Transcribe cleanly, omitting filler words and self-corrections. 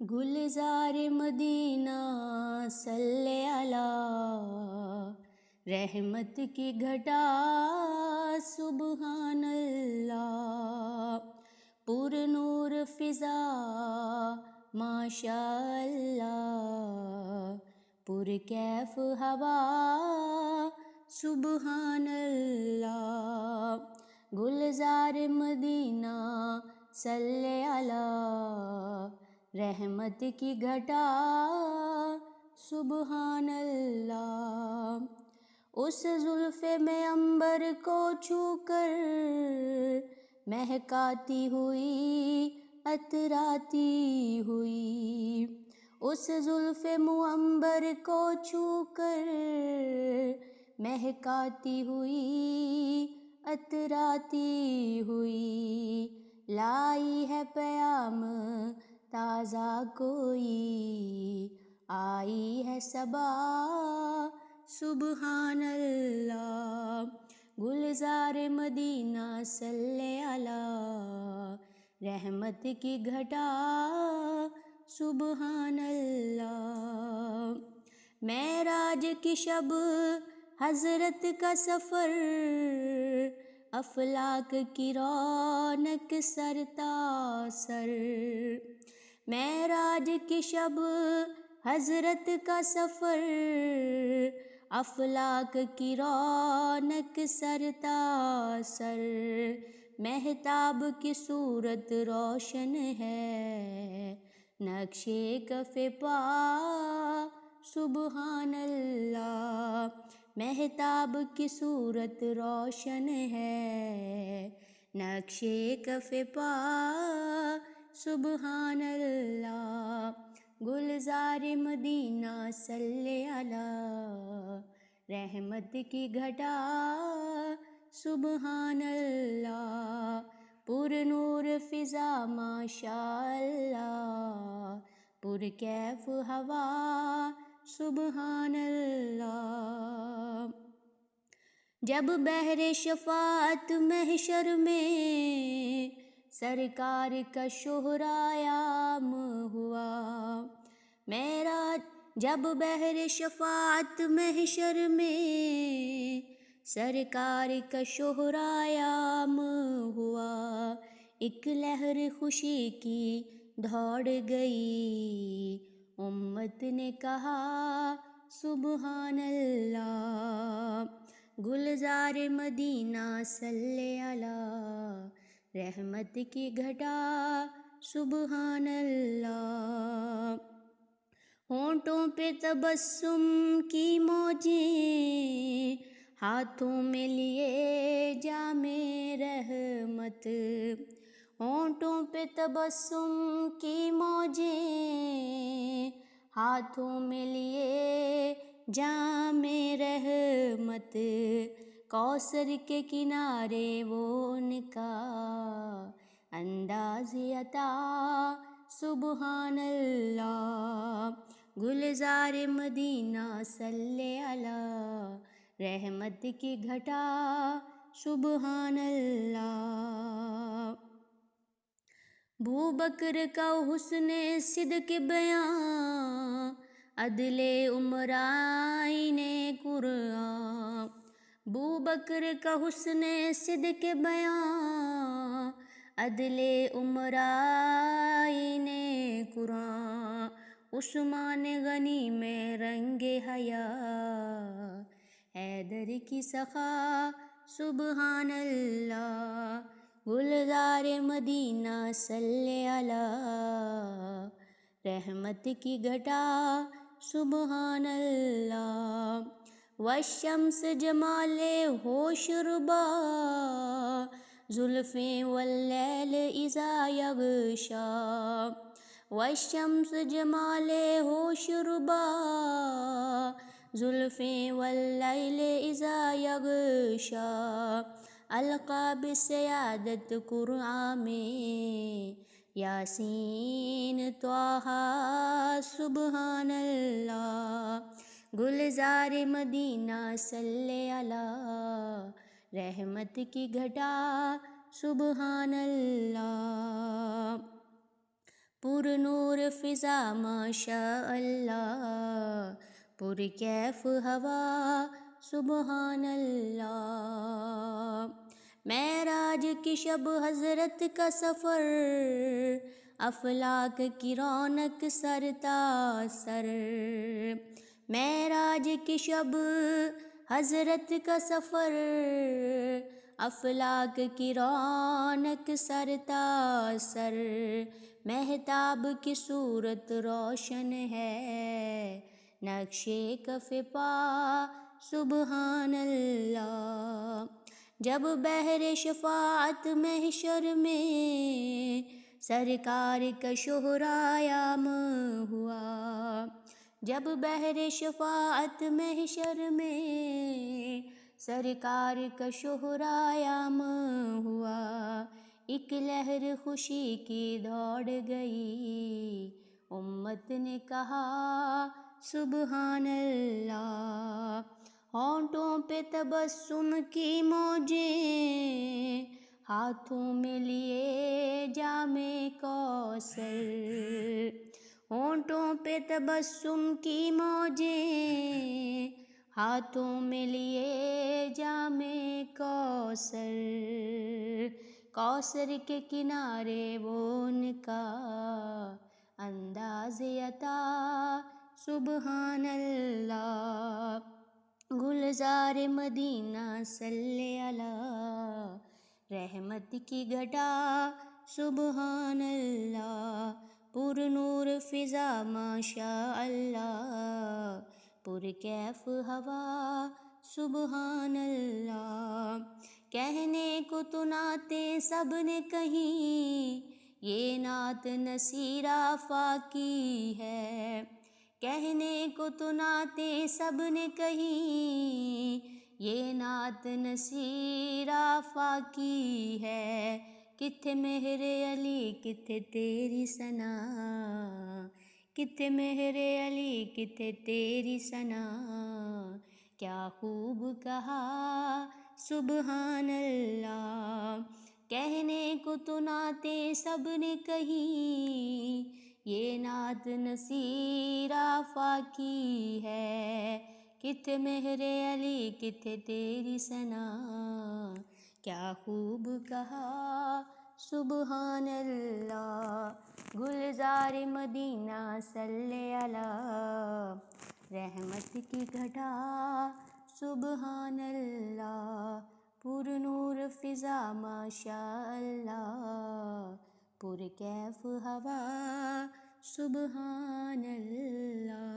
گلزار مدینہ صلی علی رحمت کی گھٹا سبحان اللہ، پر نور فضا ماشاء اللہ، پر کیف ہوا سبحان اللہ، گلزار مدینہ صلی علی رحمت کی گھٹا سبحان اللہ، اس زلف میں عنبر کو چھو کر مہکاتی ہوئی اتراتی ہوئی، اس زلف عنبر کو چھو کر مہکاتی ہوئی اتراتی ہوئی، لائی ہے پیام تازہ کوئی، آئی ہے صبا سبحان اللہ، گلزار مدینہ صلی علی رحمت کی گھٹا سبحان اللہ، معراج کی شب حضرت کا سفر، افلاک کی رونق سرتاسر، معراج کی شب حضرت کا سفر، افلاک کی رونق سرتاسر، مہتاب کی صورت روشن ہے، نقشے کف پا سبحان اللہ، مہتاب کی صورت روشن ہے، نقشے کف پا سبحان اللہ، گلزار مدینہ صلی علی رحمت کی گھٹا سبحان اللہ، پر نور فضا ماشاء اللہ، پر کیف ہوا سبحان اللہ، جب بحر شفاعت محشر میں سرکار کا شہرایام ہوا، معراج جب بحر شفاعت محشر میں سرکار کا شہرایام ہوا، ایک لہر خوشی کی دوڑ گئی، امت نے کہا سبحان اللہ، گلزار مدینہ صلی علی رحمت کی گھٹا سبحان اللہ، ہونٹوں پہ تبسم کی موجیں، ہاتھوں میں لیے جام رحمت، ہونٹوں پہ تبسم کی موجیں، ہاتھوں میں لیے جام رحمت، کوثر کے کنارے وہ ان کا انداز عطا سبحان اللہ، گلزار مدینہ صلی علی رحمت کی گھٹا سبحان اللہ، ابوبکر کا حسن صدق بیاں، عدل عمرائن قرآن، ابوبکر کا حسن صدق بیاں، عدل عمرائن قرآن، عثمان غنی میں رنگ حیا، حیدر کی سخا سبحان اللہ، گلزار مدینہ صلی علی رحمت کی گھٹا سبحان اللہ، والشمس جمال ہوش ربا، زلفیں واللیل اذا یغشا، والشمس جمال ہوش ربا، زلفیں واللیل اذا یغشا، القا بسیادت قرآن میں یاسین طٰہٰ سبحان اللہ، گلزار مدینہ صلی علی رحمت کی گھٹا سبحان اللہ، پر نور فضا ماشاء اللہ، پر کیف ہوا سبحان اللہ۔ معراج کی شب حضرت کا سفر، افلاک کی رونق سرتا سر۔ معراج کی شب حضرت کا سفر، افلاک کی رونق سرتا سر۔ مہتاب کی صورت روشن ہے، نقشے کف پا سبحان اللہ۔ جب بحر شفاعت محشر میں، سرکار کا شہرایام ہوا۔ جب بحر شفاعت محشر میں، سرکار کا شہرایام ہوا۔ ایک لہر خوشی کی دوڑ گئی، امت نے کہا سبحان اللہ۔ ہونٹوں پہ تبسم کی موجیں، ہاتھوں میں لیے جام کوثر۔ ہونٹوں پہ تبسم کی موجیں، ہاتھوں میں لیے جام کوثر۔ کوثر کے کنارے وہ ان کا انداز عطا سبحان اللہ۔ گلزار مدینہ صلی اللہ، رحمت کی گھٹا سبحان اللہ۔ پر نور فضا ماشاء اللہ، پر کیف ہوا سبحان اللہ۔ کہنے کو تو نعتیں سب نے کہیں، یہ نعت نصیر آفاقی ہے۔ کہنے کو تو نعتیں سب نے کہیں، یہ نعت نصیر آفاقی ہے۔ کتھے مہر علی کتھے تیری ثنا، کتھے مہر علی کتھے تیری ثنا۔ کیا خوب کہا سبحان اللہ۔ کہنے کو تو نعتیں سب نے کہیں، یہ نعت نصیر آفاقی ہے۔ کتھے مہر علی کتھے تیری ثنا، کیا خوب کہا سبحان اللہ۔ گلزار مدینہ صلی اللہ، رحمت کی گھٹا سبحان اللہ۔ پر نور فضا ماشاء اللہ، پر کیف ہوا سبحان اللہ۔